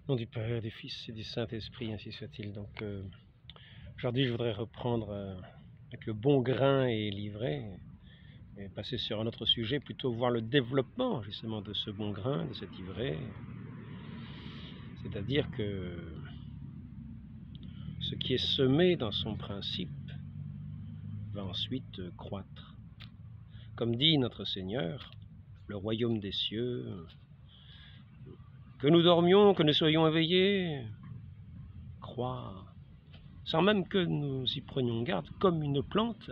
Au nom du Père, du Fils et du Saint-Esprit, ainsi soit-il. Donc, aujourd'hui, je voudrais reprendre avec le bon grain et l'ivraie, et passer sur un autre sujet, plutôt voir le développement justement de ce bon grain, de cette ivraie. C'est-à-dire que ce qui est semé dans son principe va ensuite croître. Comme dit notre Seigneur, le royaume des cieux, que nous dormions, que nous soyons éveillés, croît, sans même que nous y prenions garde, comme une plante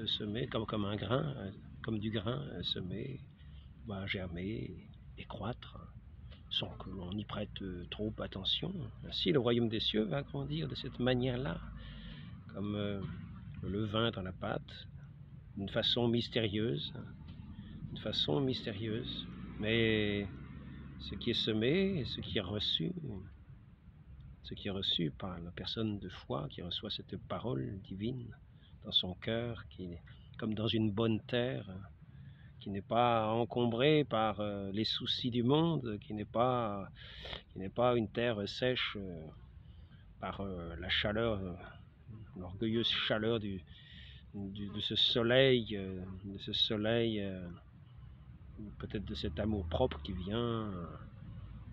semée, comme un grain, comme du grain semé, va germer et croître, sans que l'on y prête trop attention. Ainsi, le royaume des cieux va grandir de cette manière-là, comme le levain dans la pâte, d'une façon mystérieuse, mais ce qui est semé, ce qui est reçu par la personne de foi qui reçoit cette parole divine dans son cœur, qui est comme dans une bonne terre, qui n'est pas encombrée par les soucis du monde, qui n'est pas une terre sèche par la chaleur, l'orgueilleuse chaleur de ce soleil, peut-être de cet amour propre qui vient,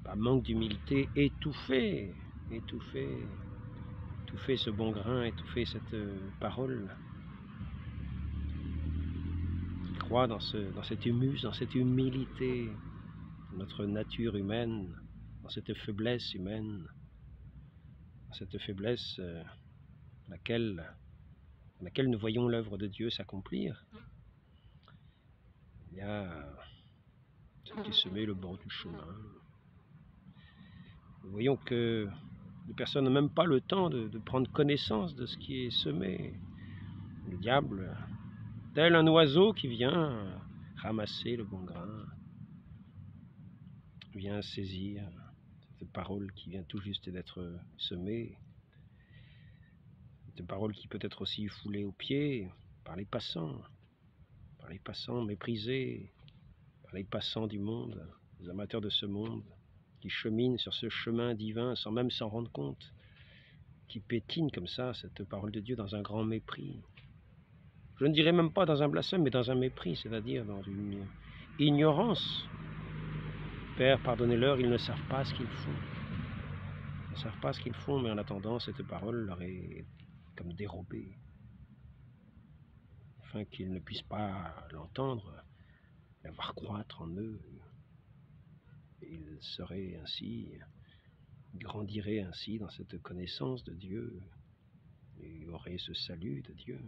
par manque d'humilité, étouffer ce bon grain, étouffer cette parole. Il croit dans cet humus, dans cette humilité, dans notre nature humaine, dans cette faiblesse humaine, dans cette faiblesse dans laquelle nous voyons l'œuvre de Dieu s'accomplir. Il y a ce qui est semé le bord du chemin. Nous voyons que les personnes n'ont même pas le temps de prendre connaissance de ce qui est semé. Le diable, tel un oiseau qui vient ramasser le bon grain, vient saisir cette parole qui vient tout juste d'être semée, cette parole qui peut être aussi foulée aux pieds par les passants méprisés, par les passants du monde, les amateurs de ce monde, qui cheminent sur ce chemin divin sans même s'en rendre compte, qui pétinent comme ça cette parole de Dieu dans un grand mépris. Je ne dirais même pas dans un blasphème, mais dans un mépris, c'est-à-dire dans une ignorance. Père, pardonnez-leur, ils ne savent pas ce qu'ils font. Ils ne savent pas ce qu'ils font, mais en attendant, cette parole leur est comme dérobée, afin qu'ils ne puissent pas l'entendre, la voir croître en eux. Et ils seraient ainsi, grandiraient ainsi dans cette connaissance de Dieu, et auraient ce salut de Dieu,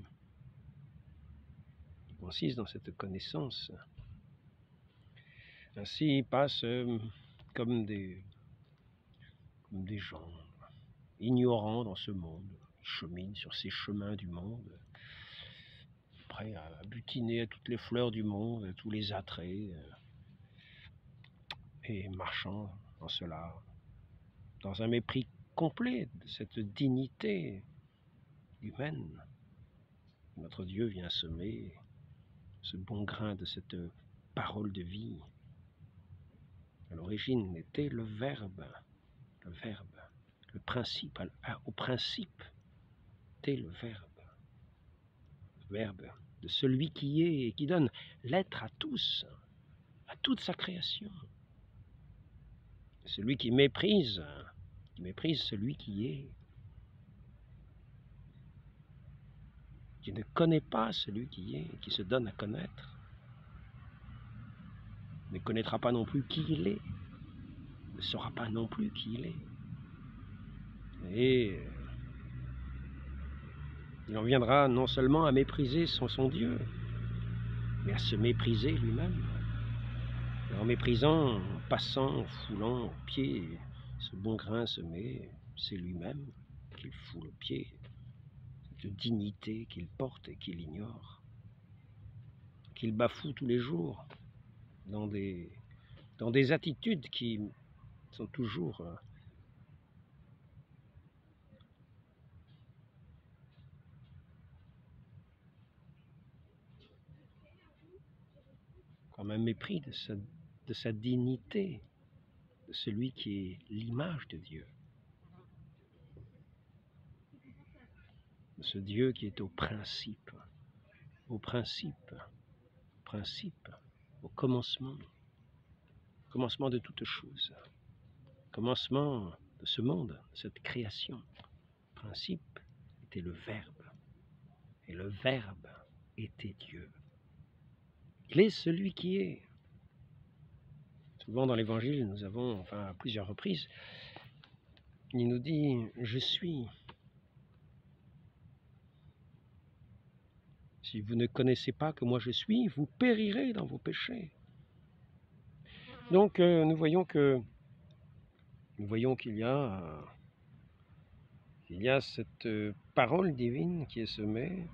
qui consiste dans cette connaissance. Ainsi, ils passent comme des gens ignorants dans ce monde, ils cheminent sur ces chemins du monde, prêts à butiner à toutes les fleurs du monde, à tous les attraits, et marchant en cela, dans un mépris complet de cette dignité humaine. Notre Dieu vient semer ce bon grain de cette parole de vie. À l'origine était le Verbe, le principe, au principe était le Verbe de celui qui est et qui donne l'être à tous, à toute sa création. Celui qui méprise celui qui est, qui ne connaît pas celui qui est, qui se donne à connaître, ne connaîtra pas non plus qui il est, ne saura pas non plus qui il est. Et il en viendra non seulement à mépriser son Dieu, mais à se mépriser lui-même. Et en méprisant, en passant, en foulant aux pieds ce bon grain semé, c'est lui-même qu'il foule aux pieds, cette dignité qu'il porte et qu'il ignore, qu'il bafoue tous les jours dans des attitudes qui sont toujours comme un mépris de sa dignité. de celui qui est l'image de Dieu, de ce Dieu qui est au principe, au commencement de toutes choses, commencement de ce monde, de cette création. Le principe était le Verbe, et le Verbe était Dieu. Il est celui qui est. Souvent dans l'Évangile, nous avons, à plusieurs reprises, il nous dit « Je suis ». Si vous ne connaissez pas que moi je suis, vous périrez dans vos péchés. Donc nous voyons qu'il y a cette parole divine qui est semée,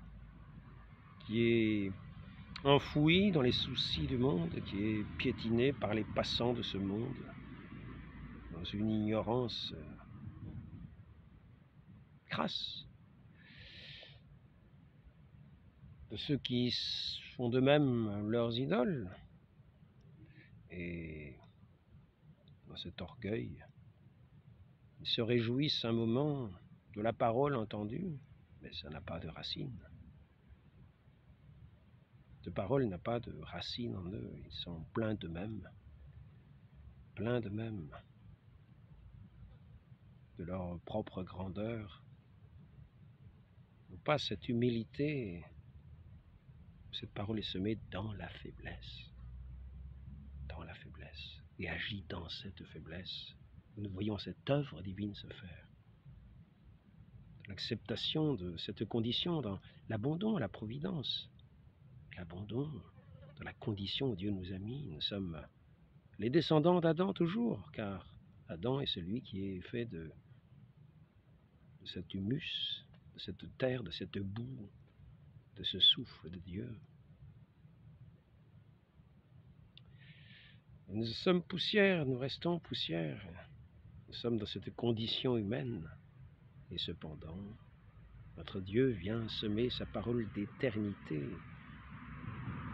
qui est enfouie dans les soucis du monde, qui est piétinée par les passants de ce monde, dans une ignorance crasse de ceux qui font d'eux-mêmes leurs idoles. Et dans cet orgueil, ils se réjouissent un moment de la parole entendue, mais ça n'a pas de racine. Cette parole n'a pas de racine en eux, ils sont pleins d'eux-mêmes, de leur propre grandeur. Ils n'ont pas cette humilité. Cette parole est semée dans la faiblesse, et agit dans cette faiblesse. Nous voyons cette œuvre divine se faire. L'acceptation de cette condition dans l'abandon à la providence, l'abandon dans la condition où Dieu nous a mis. Nous sommes les descendants d'Adam toujours, car Adam est celui qui est fait de cet humus, de cette terre, de cette boue, de ce souffle de Dieu. Nous sommes poussière, nous restons poussière. Nous sommes dans cette condition humaine. Et cependant, notre Dieu vient semer sa parole d'éternité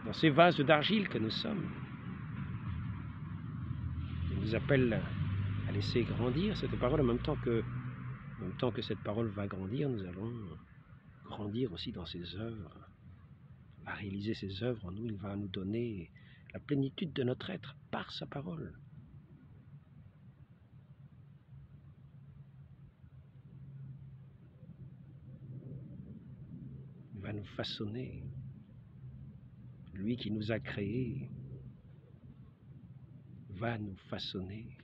dans ces vases d'argile que nous sommes. Il nous appelle à laisser grandir cette parole en même temps que cette parole va grandir, nous allons grandir aussi dans ses œuvres. Il va réaliser ses œuvres en nous, il va nous donner la plénitude de notre être par sa parole. Il va nous façonner. Lui qui nous a créés va nous façonner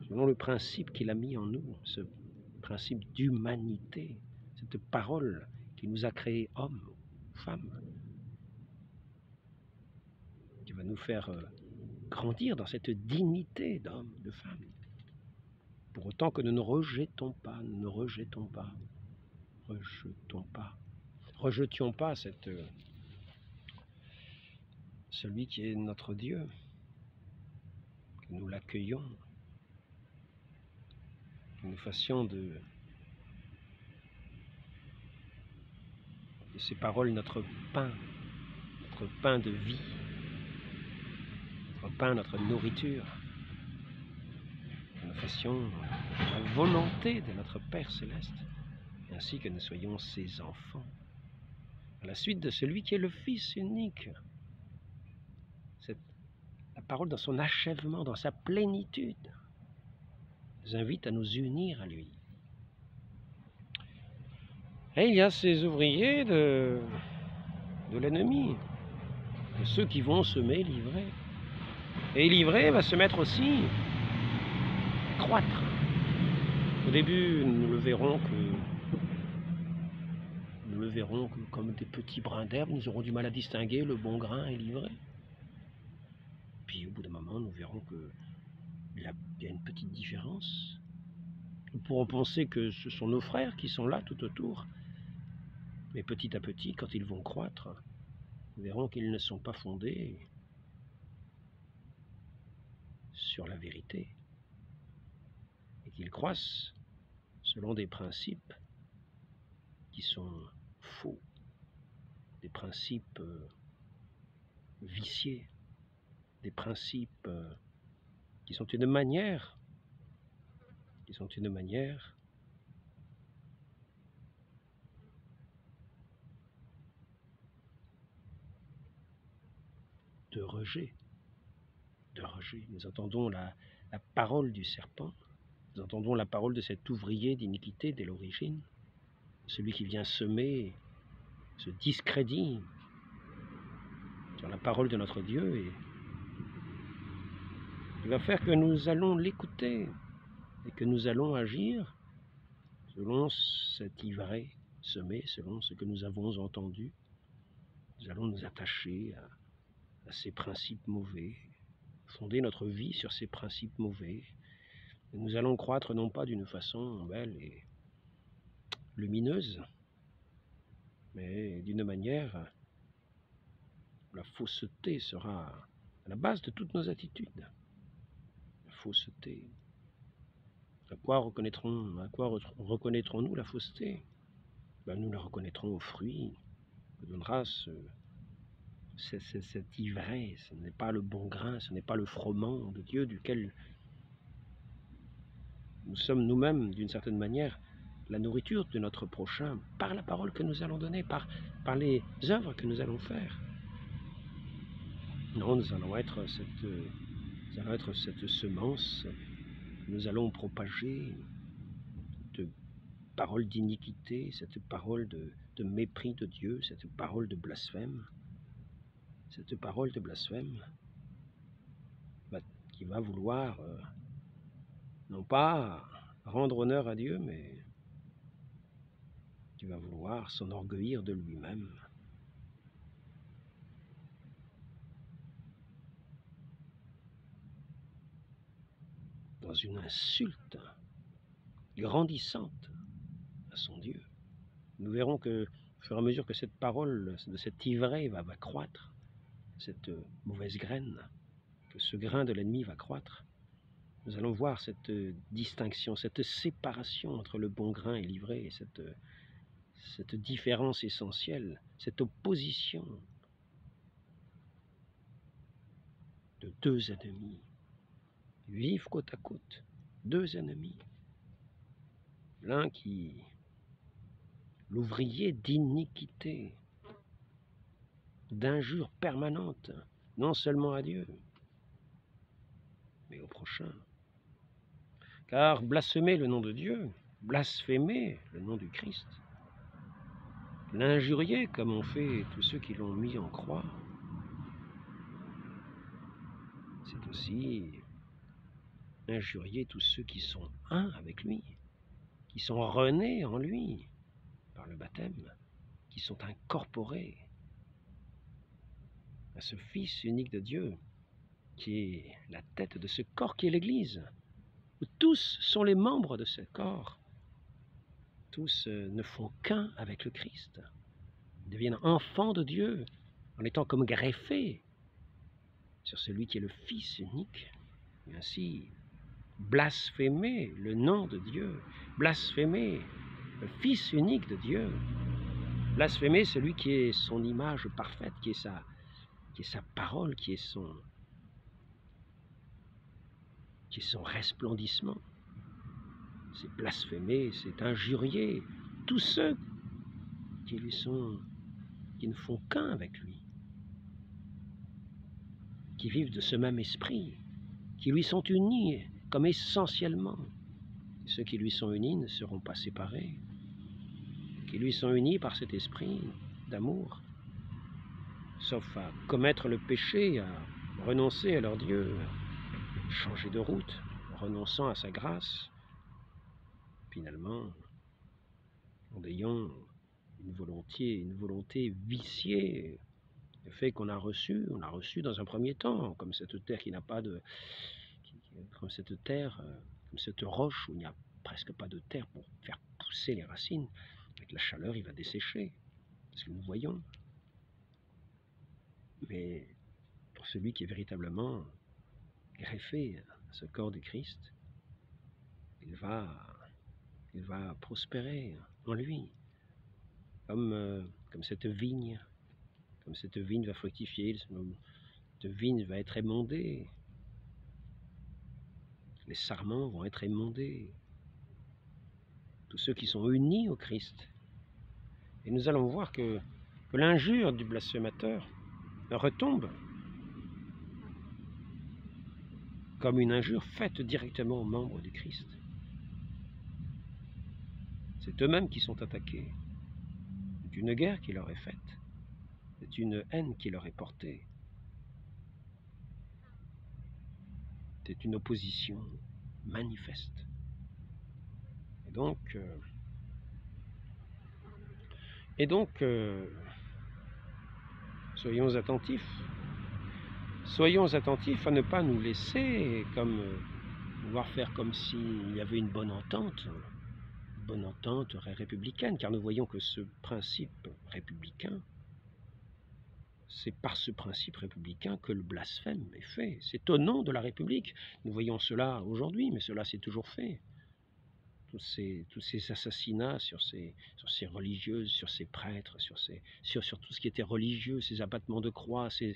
selon le principe qu'il a mis en nous, ce principe d'humanité, cette parole qui nous a créés hommes, femmes, qui va nous faire grandir dans cette dignité d'homme, de femme. Pour autant que nous ne rejetions pas celui qui est notre Dieu, que nous l'accueillons, que nous fassions de ces paroles notre pain de vie, notre pain, notre nourriture, que nous fassions la volonté de notre Père Céleste, ainsi que nous soyons ses enfants, à la suite de celui qui est le Fils unique. La parole dans son achèvement, dans sa plénitude, nous invite à nous unir à lui. Et il y a ces ouvriers de l'ennemi, de ceux qui vont semer l'ivraie. Et l'ivraie va se mettre aussi à croître. Au début, nous le verrons que comme des petits brins d'herbe, nous aurons du mal à distinguer le bon grain et l'ivraie. Puis au bout d'un moment, nous verrons qu'il y a une petite différence. Nous pourrons penser que ce sont nos frères qui sont là tout autour. Mais petit à petit, quand ils vont croître, nous verrons qu'ils ne sont pas fondés sur la vérité et qu'ils croissent selon des principes qui sont faux, des principes viciés, des principes qui sont une manière de rejet. Nous entendons la parole du serpent, nous entendons la parole de cet ouvrier d'iniquité dès l'origine, celui qui vient semer ce discrédit sur la parole de notre Dieu et il va faire que nous allons l'écouter et que nous allons agir selon cet ivraie semé, selon ce que nous avons entendu. Nous allons nous attacher à ces principes mauvais, fonder notre vie sur ces principes mauvais. Et nous allons croître non pas d'une façon belle et lumineuse, mais d'une manière où la fausseté sera à la base de toutes nos attitudes. La fausseté. À quoi reconnaîtrons-nous la fausseté? Nous la reconnaîtrons aux fruits que donnera cet ivraie. Ce n'est pas le bon grain, ce n'est pas le froment de Dieu duquel nous sommes nous-mêmes, d'une certaine manière, la nourriture de notre prochain par la parole que nous allons donner, par les œuvres que nous allons faire. Non, nous allons être cette semence que nous allons propager, de parole d'iniquité, cette parole de mépris de Dieu, cette parole de blasphème, qui va vouloir non pas rendre honneur à Dieu, mais qui va vouloir s'enorgueillir de lui-même. Dans une insulte grandissante à son Dieu. Nous verrons que, au fur et à mesure que cette parole, de cette ivraie va croître, cette mauvaise graine, que ce grain de l'ennemi va croître, nous allons voir cette distinction, cette séparation entre le bon grain et l'ivraie, et cette différence essentielle, cette opposition de deux ennemis, vivent côte à côte, deux ennemis. L'un qui, l'ouvrier d'iniquité, d'injures permanentes, non seulement à Dieu, mais au prochain. Car blasphémer le nom de Dieu, blasphémer le nom du Christ, l'injurier comme ont fait tous ceux qui l'ont mis en croix, c'est aussi injurier tous ceux qui sont un avec lui, qui sont renés en lui par le baptême, qui sont incorporés à ce Fils unique de Dieu, qui est la tête de ce corps qui est l'Église, où tous sont les membres de ce corps. Tous ne font qu'un avec le Christ, ils deviennent enfants de Dieu en étant comme greffés sur celui qui est le Fils unique, et ainsi blasphémer le nom de Dieu, blasphémer le Fils unique de Dieu, blasphémer celui qui est son image parfaite, qui est sa parole, qui est son resplendissement. C'est blasphémer, c'est injurier tous ceux qui ne font qu'un avec lui, qui vivent de ce même esprit, qui lui sont unis comme essentiellement. Ceux qui lui sont unis ne seront pas séparés, qui lui sont unis par cet esprit d'amour, sauf à commettre le péché, à renoncer à leur Dieu, à changer de route, renonçant à sa grâce, finalement, en ayant une volonté viciée, le fait qu'on a reçu dans un premier temps, comme cette terre qui n'a pas de... comme cette terre, comme cette roche où il n'y a presque pas de terre pour faire pousser les racines. Avec la chaleur, il va dessécher, c'est ce que nous voyons. Mais pour celui qui est véritablement greffé à ce corps du Christ, il va prospérer en lui, comme cette vigne va fructifier, cette vigne va être émondée, les sarments vont être émondés. Tous ceux qui sont unis au Christ. Et nous allons voir que l'injure du blasphémateur retombe comme une injure faite directement aux membres du Christ. C'est eux-mêmes qui sont attaqués. C'est une guerre qui leur est faite. C'est une haine qui leur est portée. C'est une opposition manifeste. Et donc, soyons attentifs. Soyons attentifs à ne pas nous laisser vouloir faire comme s'il y avait une bonne entente républicaine, car nous voyons que ce principe républicain, c'est par ce principe républicain que le blasphème est fait. C'est au nom de la République. Nous voyons cela aujourd'hui, mais cela s'est toujours fait. Tous ces assassinats sur ces religieuses, sur ces prêtres, sur tout ce qui était religieux, ces abattements de croix, ces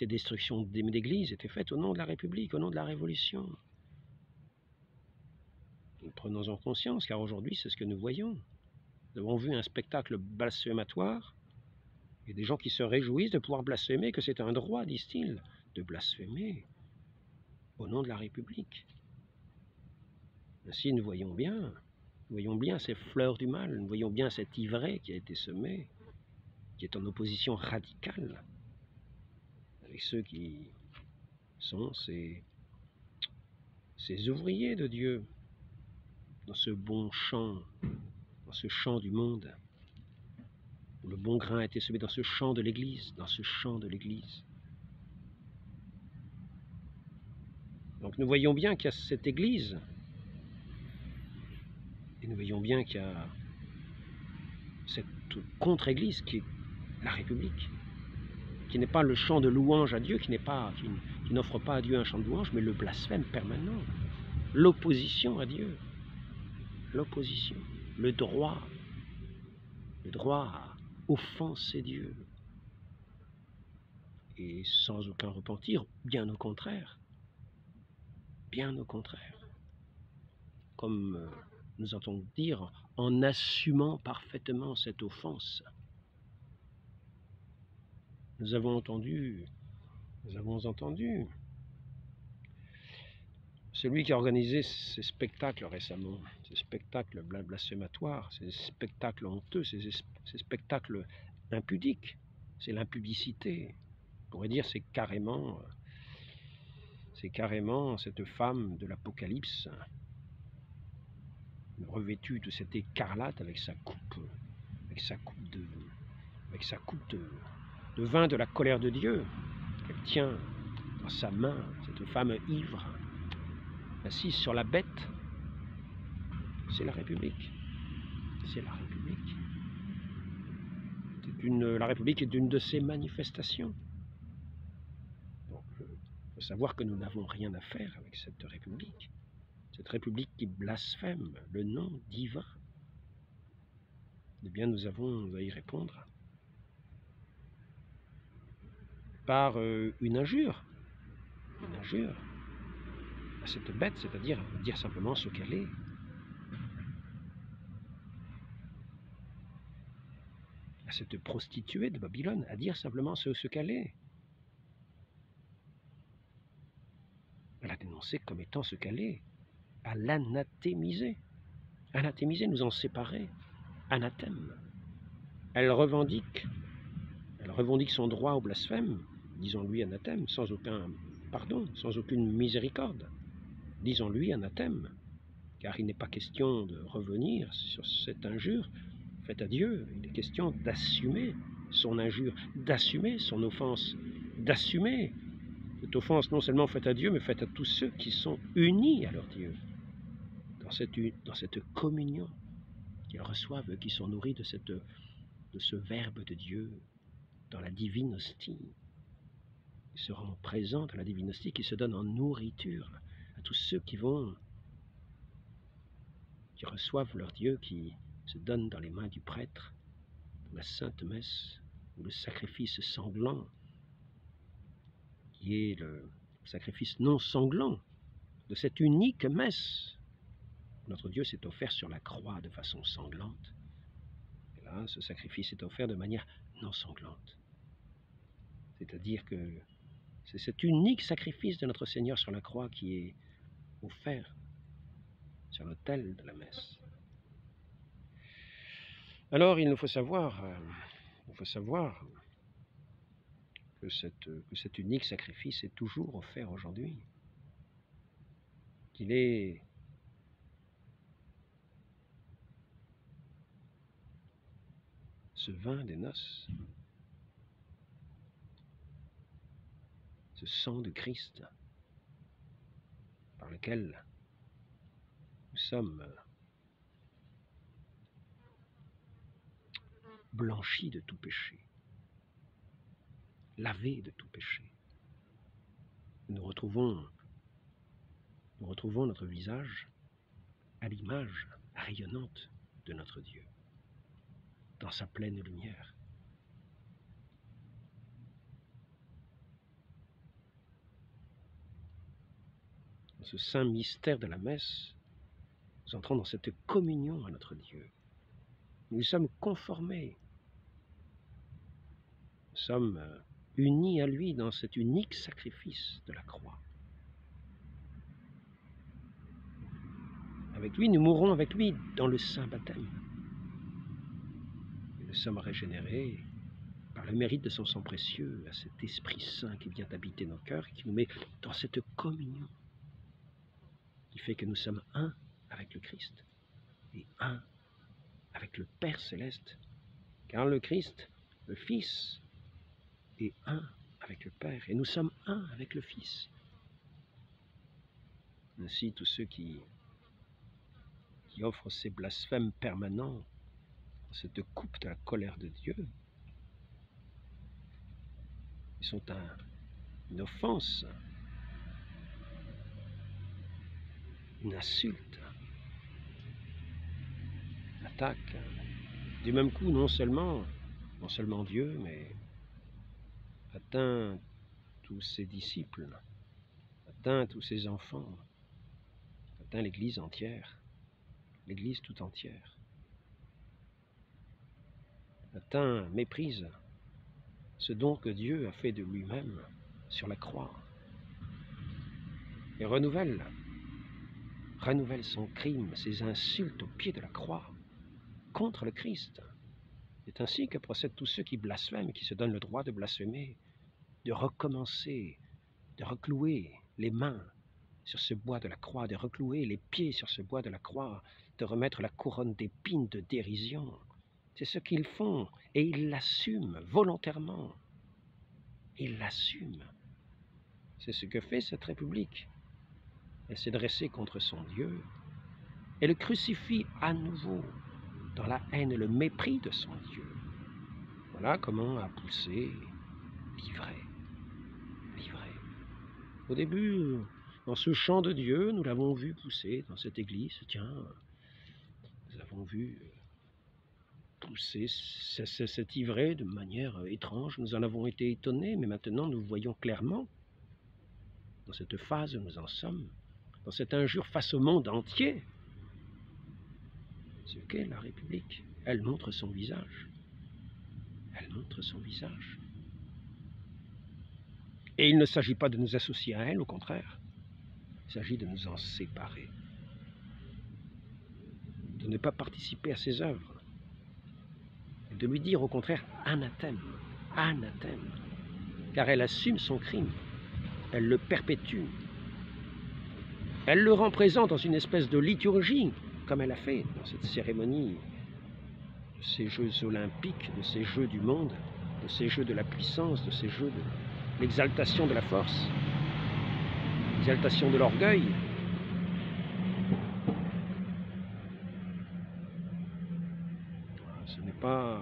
destructions d'églises étaient faites au nom de la République, au nom de la Révolution. Prenons-en conscience, car aujourd'hui, c'est ce que nous voyons. Nous avons vu un spectacle blasphématoire, et des gens qui se réjouissent de pouvoir blasphémer, que c'est un droit, disent-ils, de blasphémer au nom de la République. Ainsi, nous voyons bien ces fleurs du mal, nous voyons bien cette ivraie qui a été semée, qui est en opposition radicale avec ceux qui sont ces ouvriers de Dieu dans ce bon champ, dans ce champ du monde, où le bon grain a été semé dans ce champ de l'Église, Donc nous voyons bien qu'il y a cette Église, et nous voyons bien qu'il y a cette contre-Église qui est la République, qui n'est pas le chant de louange à Dieu, qui n'offre pas à Dieu un chant de louange, mais le blasphème permanent, l'opposition à Dieu, l'opposition, le droit à offenser Dieu, et sans aucun repentir, bien au contraire, comme nous entendons dire, en assumant parfaitement cette offense. Nous avons entendu celui qui a organisé ces spectacles récemment, ces spectacles blasphématoires, ces spectacles honteux, ces spectacles impudiques, c'est l'impudicité. On pourrait dire c'est carrément cette femme de l'Apocalypse, revêtue de cette écarlate avec sa coupe de vin de la colère de Dieu, qu'elle tient dans sa main, cette femme ivre, assise sur la bête. C'est la République. La République est une de ces manifestations. Donc, il faut savoir que nous n'avons rien à faire avec cette République. Cette République qui blasphème le nom divin. Eh bien, nous avons à y répondre par une injure à cette bête, c'est-à-dire dire simplement ce qu'elle est. À cette prostituée de Babylone, à dire simplement ce qu'elle est. À la dénoncer comme étant ce qu'elle est, à l'anathémiser. Anathémiser, nous en séparer. Anathème. Elle revendique son droit au blasphème, disons-lui anathème, sans aucun pardon, sans aucune miséricorde. Disons-lui anathème, car il n'est pas question de revenir sur cette injure faite à Dieu. Il est question d'assumer son injure, d'assumer son offense, d'assumer cette offense non seulement faite à Dieu, mais faite à tous ceux qui sont unis à leur Dieu, dans cette communion qu'ils reçoivent, qui sont nourris de ce Verbe de Dieu, dans la divine hostie. Ils seront présents dans la divine hostie, qui se donne en nourriture à tous ceux qui reçoivent leur Dieu, qui se donnent dans les mains du prêtre, dans la sainte messe, ou le sacrifice sanglant, qui est le sacrifice non sanglant, de cette unique messe. Notre Dieu s'est offert sur la croix de façon sanglante. Et là, ce sacrifice est offert de manière non sanglante. C'est-à-dire que c'est cet unique sacrifice de notre Seigneur sur la croix qui est offert sur l'autel de la messe. Alors, il nous faut savoir que cet unique sacrifice est toujours offert aujourd'hui, qu'il est ce vin des noces, ce sang de Christ par lequel nous sommes blanchis de tout péché, lavés de tout péché. Nous retrouvons notre visage à l'image rayonnante de notre Dieu, dans sa pleine lumière. Dans ce saint mystère de la messe, nous entrons dans cette communion à notre Dieu. Nous sommes conformés. Nous sommes unis à lui dans cet unique sacrifice de la croix. Avec lui, nous mourrons avec lui dans le saint baptême. Et nous sommes régénérés par le mérite de son sang précieux, à cet Esprit Saint qui vient habiter nos cœurs, qui nous met dans cette communion, qui fait que nous sommes un avec le Christ et un avec le Père Céleste. Car le Christ, le Fils, est un avec le Père, et nous sommes un avec le Fils. Ainsi, tous ceux qui offrent ces blasphèmes permanents, cette coupe de la colère de Dieu, ils sont une offense, une insulte, une attaque. Du même coup, non seulement Dieu, mais atteint tous ses disciples, atteint tous ses enfants, atteint l'Église entière, l'Église tout entière, atteint, méprise ce don que Dieu a fait de lui-même sur la croix, et renouvelle son crime, ses insultes au pied de la croix, contre le Christ. C'est ainsi que procèdent tous ceux qui blasphèment, qui se donnent le droit de blasphémer, de recommencer, de reclouer les mains sur ce bois de la croix, de reclouer les pieds sur ce bois de la croix, de remettre la couronne d'épines de dérision. C'est ce qu'ils font, et ils l'assument volontairement. Ils l'assument. C'est ce que fait cette République. Elle s'est dressée contre son Dieu. Elle le crucifie à nouveau dans la haine et le mépris de son Dieu. Voilà comment a poussé l'ivraie. Au début, dans ce champ de Dieu, nous l'avons vu pousser dans cette église. Tiens, nous avons vu pousser cette ivraie de manière étrange. Nous en avons été étonnés, mais maintenant nous voyons clairement, dans cette phase où nous en sommes, dans cette injure face au monde entier, ce qu'est la République. Elle montre son visage. Elle montre son visage. Et il ne s'agit pas de nous associer à elle, au contraire. Il s'agit de nous en séparer, de ne pas participer à ses œuvres, et de lui dire au contraire anathème, anathème, car elle assume son crime, elle le perpétue, elle le rend présent dans une espèce de liturgie, comme elle a fait dans cette cérémonie de ces Jeux olympiques, de ces Jeux du monde, de ces Jeux de la puissance, de ces Jeux de l'exaltation de la force, l'exaltation de l'orgueil. Ce n'est pas...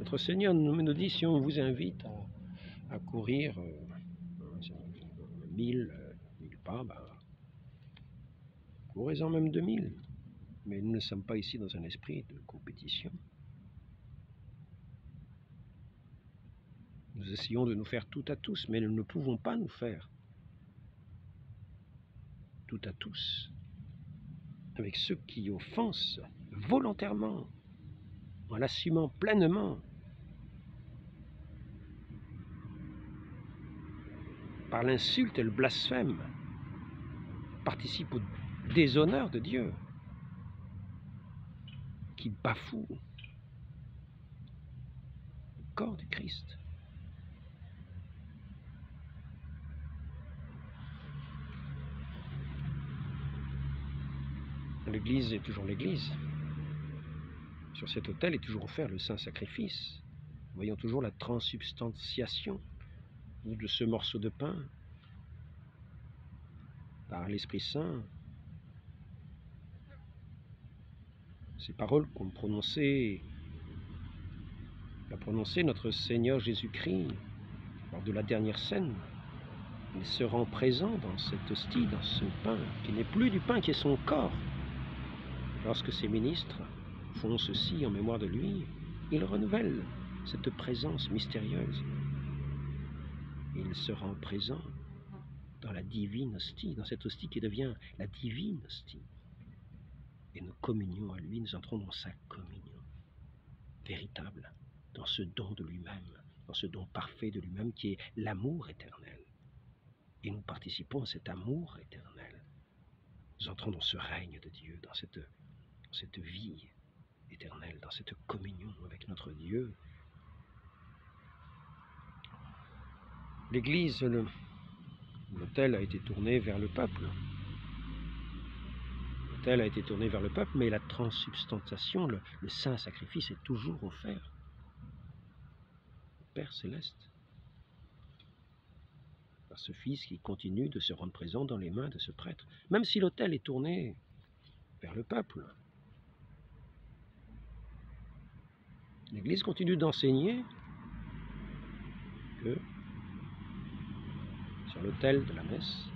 Notre Seigneur nous dit, si on vous invite à courir 1000 pas, courez-en même 2000. Mais nous ne sommes pas ici dans un esprit de compétition. Nous essayons de nous faire tout à tous, mais nous ne pouvons pas nous faire. tout à tous avec ceux qui offensent volontairement, en l'assumant pleinement, par l'insulte et le blasphème, participent au déshonneur de Dieu, qui bafouent le corps du Christ. L'Église est toujours l'Église. Sur cet autel est toujours offert le saint sacrifice. Voyons toujours la transsubstantiation de ce morceau de pain par l'Esprit Saint. Ces paroles qu'a prononcé notre Seigneur Jésus-Christ lors de la dernière scène. Il se rend présent dans cette hostie, dans ce pain, qui n'est plus du pain qui est son corps. Lorsque ses ministres font ceci en mémoire de lui, il renouvelle cette présence mystérieuse. Il se rend présent dans la divine hostie, dans cette hostie qui devient la divine hostie. Et nous communions à lui, nous entrons dans sa communion véritable, dans ce don de lui-même, dans ce don parfait de lui-même qui est l'amour éternel. Et nous participons à cet amour éternel. Nous entrons dans ce règne de Dieu, dans cette vie éternelle, dans cette communion avec notre Dieu. L'Église, l'autel a été tourné vers le peuple. L'autel a été tourné vers le peuple, mais la transsubstantiation, le saint sacrifice est toujours offert. Le Père céleste, par ce Fils qui continue de se rendre présent dans les mains de ce prêtre. Même si l'autel est tourné vers le peuple, l'Église continue d'enseigner que sur l'autel de la messe,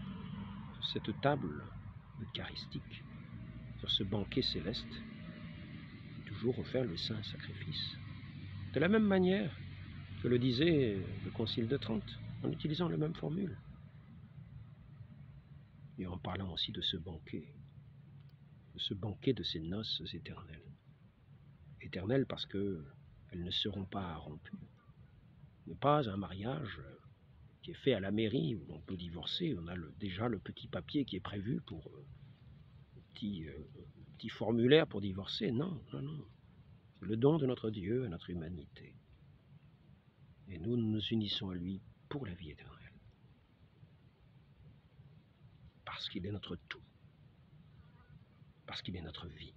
sur cette table eucharistique, sur ce banquet céleste, est toujours offert le saint sacrifice. De la même manière que le disait le Concile de Trente, en utilisant la même formule. Et en parlant aussi de ce banquet de ces noces éternelles. Éternelles parce qu'elles ne seront pas rompues. Ce n'est pas un mariage qui est fait à la mairie où on peut divorcer. On a déjà le petit papier qui est prévu pour petit formulaire pour divorcer. Non. C'est le don de notre Dieu à notre humanité. Et nous nous unissons à lui pour la vie éternelle. Parce qu'il est notre tout. Parce qu'il est notre vie.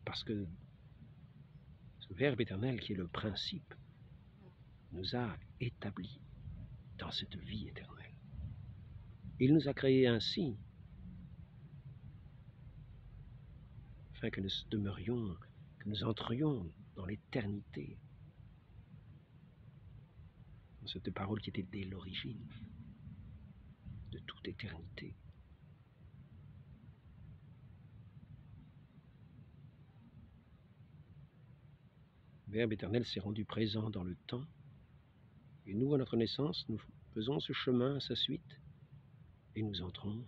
Parce que ce Verbe éternel qui est le principe nous a établis dans cette vie éternelle. Il nous a créés ainsi afin que nous demeurions, que nous entrions dans l'éternité, dans cette parole qui était dès l'origine de toute éternité. Le Verbe éternel s'est rendu présent dans le temps, et nous, à notre naissance, nous faisons ce chemin à sa suite, et nous entrons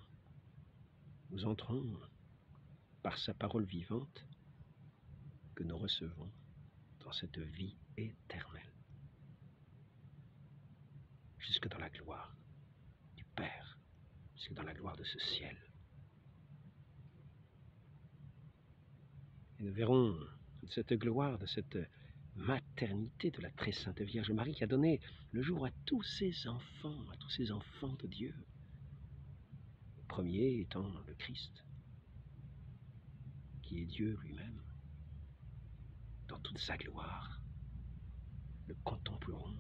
par sa parole vivante que nous recevons dans cette vie éternelle, jusque dans la gloire du Père, jusque dans la gloire de ce ciel. Et nous verrons toute cette gloire de cette maternité de la très sainte Vierge Marie qui a donné le jour à tous ses enfants de Dieu. Le premier étant le Christ, qui est Dieu lui-même. Dans toute sa gloire, le contemplerons.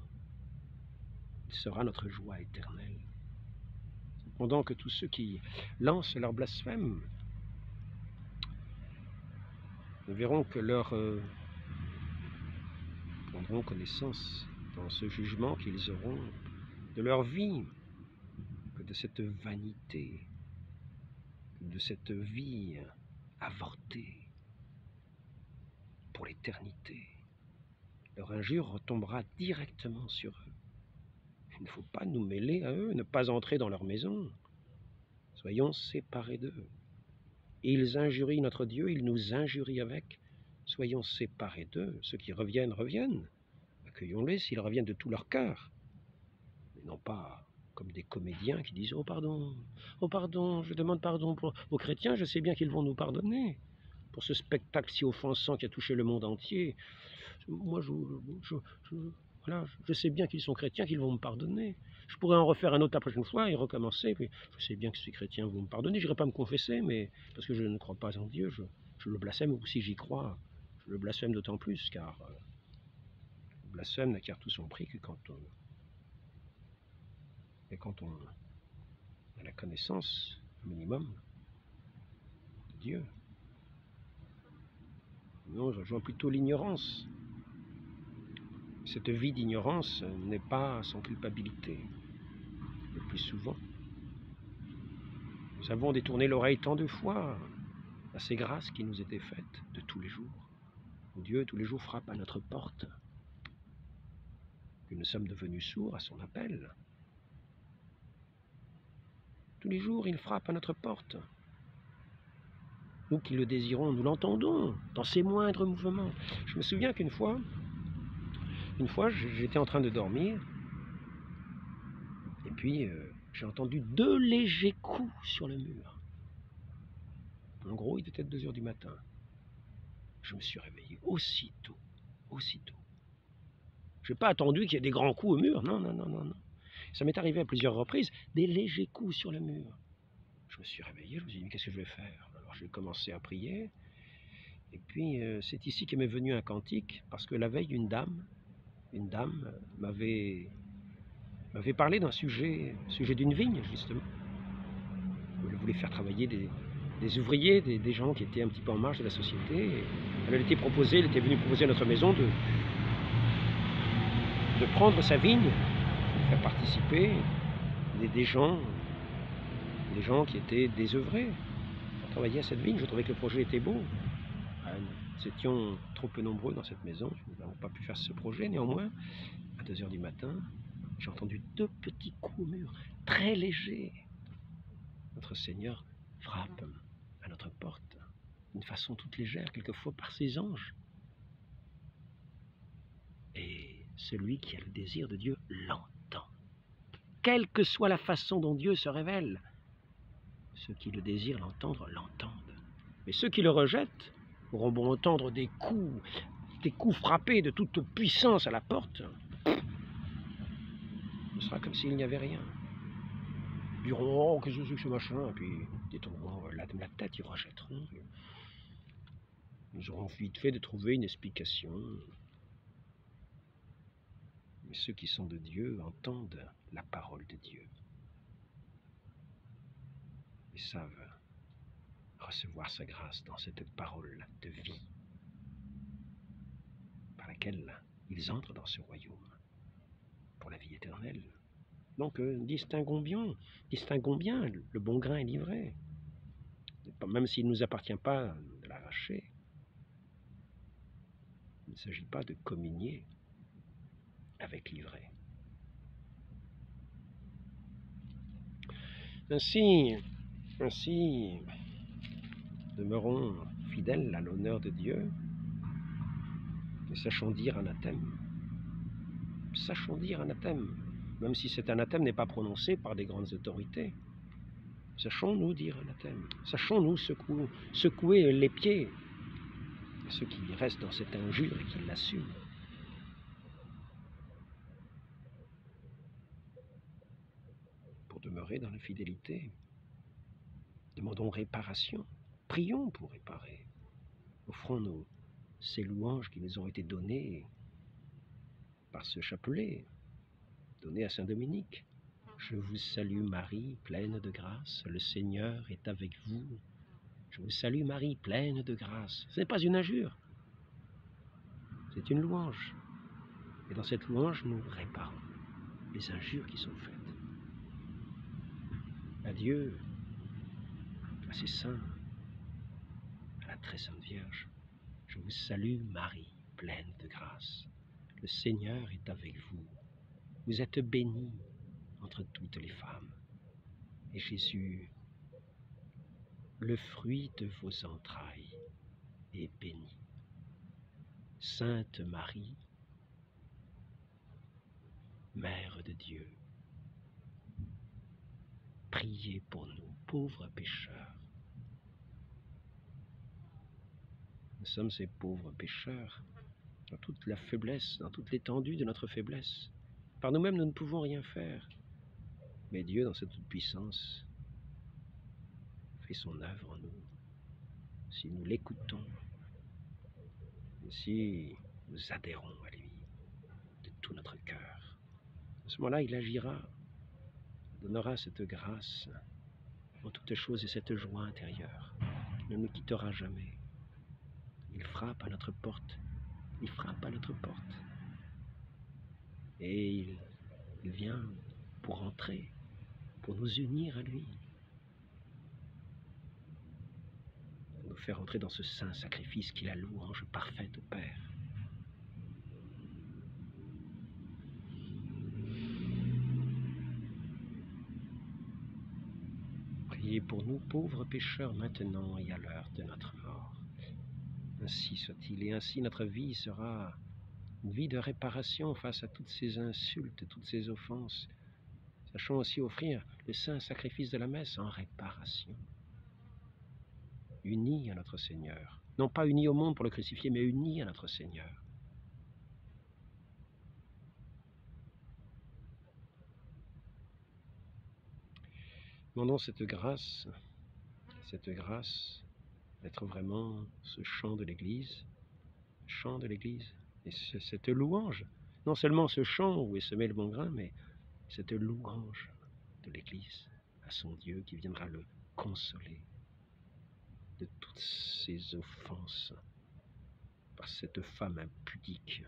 Il sera notre joie éternelle. Pendant que tous ceux qui lancent leur blasphème, nous verrons que prendront connaissance dans ce jugement qu'ils auront de leur vie, que de cette vanité, de cette vie avortée pour l'éternité. Leur injure retombera directement sur eux. Il ne faut pas nous mêler à eux, ne pas entrer dans leur maison. Soyons séparés d'eux. Ils injurient notre Dieu, ils nous injurient avec. Soyons séparés d'eux. Ceux qui reviennent, reviennent. Accueillons-les s'ils reviennent de tout leur cœur. Mais non pas comme des comédiens qui disent « Oh pardon, je demande pardon aux chrétiens, je sais bien qu'ils vont nous pardonner. » Pour ce spectacle si offensant qui a touché le monde entier, moi voilà, je sais bien qu'ils sont chrétiens, qu'ils vont me pardonner. Je pourrais en refaire un autre la prochaine fois et recommencer, mais je sais bien que ces chrétiens vont me pardonner. Je n'irai pas me confesser, mais parce que je ne crois pas en Dieu, je le blasphème, ou si j'y crois, je le blasphème d'autant plus, car le blasphème n'acquiert tout son prix que quand on a la connaissance, au minimum, de Dieu. Non, je rejoins plutôt l'ignorance. Cette vie d'ignorance n'est pas sans culpabilité, le plus souvent. Nous avons détourné l'oreille tant de fois à ces grâces qui nous étaient faites de tous les jours. Dieu, tous les jours, frappe à notre porte. Que nous sommes devenus sourds à son appel. Tous les jours, il frappe à notre porte. Nous qui le désirons, nous l'entendons dans ses moindres mouvements. Je me souviens qu'une fois, j'étais en train de dormir, et puis j'ai entendu 2 légers coups sur le mur. En gros, il était 2 heures du matin. Je me suis réveillé aussitôt. Je n'ai pas attendu qu'il y ait des grands coups au mur, non. Ça m'est arrivé à plusieurs reprises, des légers coups sur le mur. Je me suis réveillé, je me suis dit, mais qu'est-ce que je vais faire? Alors j'ai commencé à prier, et puis c'est ici qu'est m'est venu un cantique, parce que la veille, une dame m'avait parlé d'un sujet d'une vigne, justement. Elle voulait faire travailler des ouvriers, des gens qui étaient un petit peu en marge de la société. Et elle était venue proposer à notre maison de prendre sa vigne, de faire participer des gens qui étaient désœuvrés pour travailler à cette vigne. Je trouvais que le projet était beau. Nous étions trop peu nombreux dans cette maison, nous n'avons pas pu faire ce projet. Néanmoins, à 2 heures du matin, j'ai entendu 2 petits coups au mur, très légers. Notre Seigneur frappe à notre porte d'une façon toute légère, quelquefois par ses anges. Et celui qui a le désir de Dieu l'entend. Quelle que soit la façon dont Dieu se révèle, ceux qui le désirent l'entendre, l'entendent. Mais ceux qui le rejettent auront beau entendre des coups frappés de toute puissance à la porte, ce sera comme s'il n'y avait rien. Ils diront, oh, qu'est-ce que c'est que ce machin? Et puis, ils détourneront la tête, ils rejetteront. Nous aurons vite fait de trouver une explication. Mais ceux qui sont de Dieu entendent la parole de Dieu. Ils savent recevoir sa grâce dans cette parole de vie par laquelle ils entrent dans ce royaume pour la vie éternelle. Donc distinguons bien le bon grain et l'ivraie. Même s'il ne nous appartient pas de l'arracher, il ne s'agit pas de communier avec l'ivraie. Ainsi, demeurons fidèles à l'honneur de Dieu et sachons dire anathème. Sachons dire anathème, même si cet anathème n'est pas prononcé par des grandes autorités. Sachons-nous dire anathème. Sachons-nous secouer les pieds à ceux qui restent dans cette injure et qui l'assument. Pour demeurer dans la fidélité, demandons réparation. Prions pour réparer. Offrons-nous ces louanges qui nous ont été données par ce chapelet, donné à Saint Dominique. Je vous salue Marie, pleine de grâce, le Seigneur est avec vous. Je vous salue Marie, pleine de grâce. Ce n'est pas une injure, c'est une louange. Et dans cette louange, nous réparons les injures qui sont faites. À Dieu, à ses saints, à la très sainte Vierge, je vous salue Marie, pleine de grâce. Le Seigneur est avec vous. Vous êtes bénie entre toutes les femmes. Et Jésus, le fruit de vos entrailles est béni. Sainte Marie, Mère de Dieu, priez pour nous, pauvres pécheurs. Nous sommes ces pauvres pécheurs, dans toute la faiblesse, dans toute l'étendue de notre faiblesse. Par nous-mêmes, nous ne pouvons rien faire. Mais Dieu, dans sa toute-puissance, fait son œuvre en nous. Si nous l'écoutons, si nous adhérons à lui de tout notre cœur, à ce moment-là, il agira, donnera cette grâce en toutes choses et cette joie intérieure qui ne nous quittera jamais. Il frappe à notre porte, il frappe à notre porte. Et il vient pour entrer, pour nous unir à lui, pour nous faire entrer dans ce saint sacrifice qui est la louange parfaite au Père. Priez pour nous, pauvres pécheurs, maintenant et à l'heure de notre mort. Ainsi soit-il, et ainsi notre vie sera une vie de réparation face à toutes ces insultes, toutes ces offenses. Sachons aussi offrir le saint sacrifice de la messe en réparation. Unis à notre Seigneur. Non pas unis au monde pour le crucifier, mais unis à notre Seigneur. Demandons cette grâce d'être vraiment ce chant de l'Église, et cette louange, non seulement ce chant où est semé le bon grain, mais cette louange de l'Église à son Dieu qui viendra le consoler de toutes ses offenses par cette femme impudique,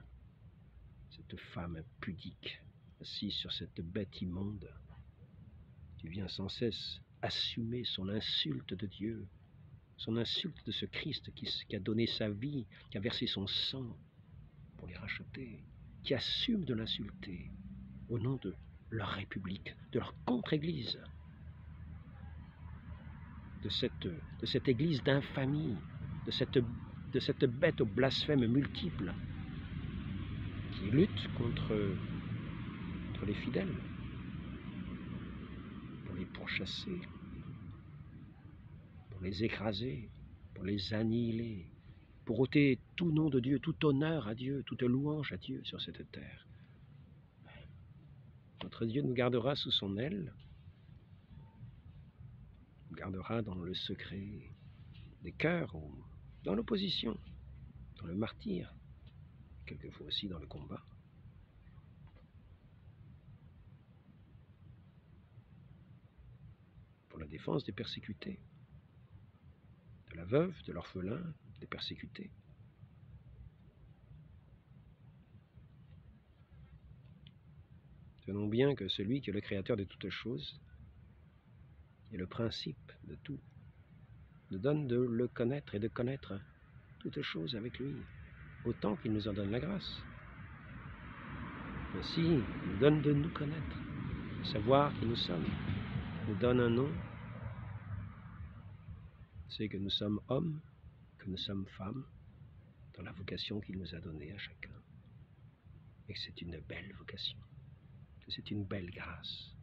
assise sur cette bête immonde, qui vient sans cesse assumer son insulte de Dieu, son insulte de ce Christ qui a donné sa vie, qui a versé son sang pour les racheter, qui assume de l'insulter au nom de leur République, de leur contre-église, de cette église d'infamie, de cette bête aux blasphèmes multiples qui lutte contre les fidèles pour les pourchasser, pour les écraser, pour les annihiler, pour ôter tout nom de Dieu, tout honneur à Dieu, toute louange à Dieu sur cette terre. Notre Dieu nous gardera sous son aile, nous gardera dans le secret des cœurs, ou dans l'opposition, dans le martyre, quelquefois aussi dans le combat. Pour la défense des persécutés, de la veuve, de l'orphelin, des persécutés. Tenons bien que celui qui est le créateur de toutes choses, qui est le principe de tout, nous donne de le connaître et de connaître toutes choses avec lui, autant qu'il nous en donne la grâce. Ainsi, il nous donne de nous connaître, de savoir qui nous sommes, il nous donne un nom, c'est que nous sommes hommes, que nous sommes femmes, dans la vocation qu'il nous a donnée à chacun, et que c'est une belle vocation, que c'est une belle grâce,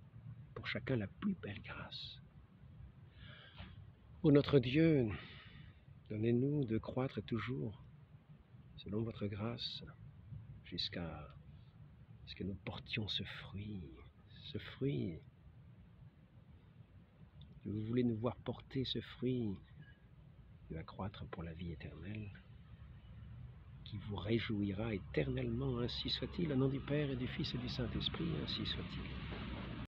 pour chacun la plus belle grâce. Ô notre Dieu, donnez-nous de croître toujours, selon votre grâce, jusqu'à ce que nous portions ce fruit que vous voulez nous voir porter, ce fruit qui va croître pour la vie éternelle, qui vous réjouira éternellement. Ainsi soit-il, au nom du Père et du Fils et du Saint-Esprit, ainsi soit-il.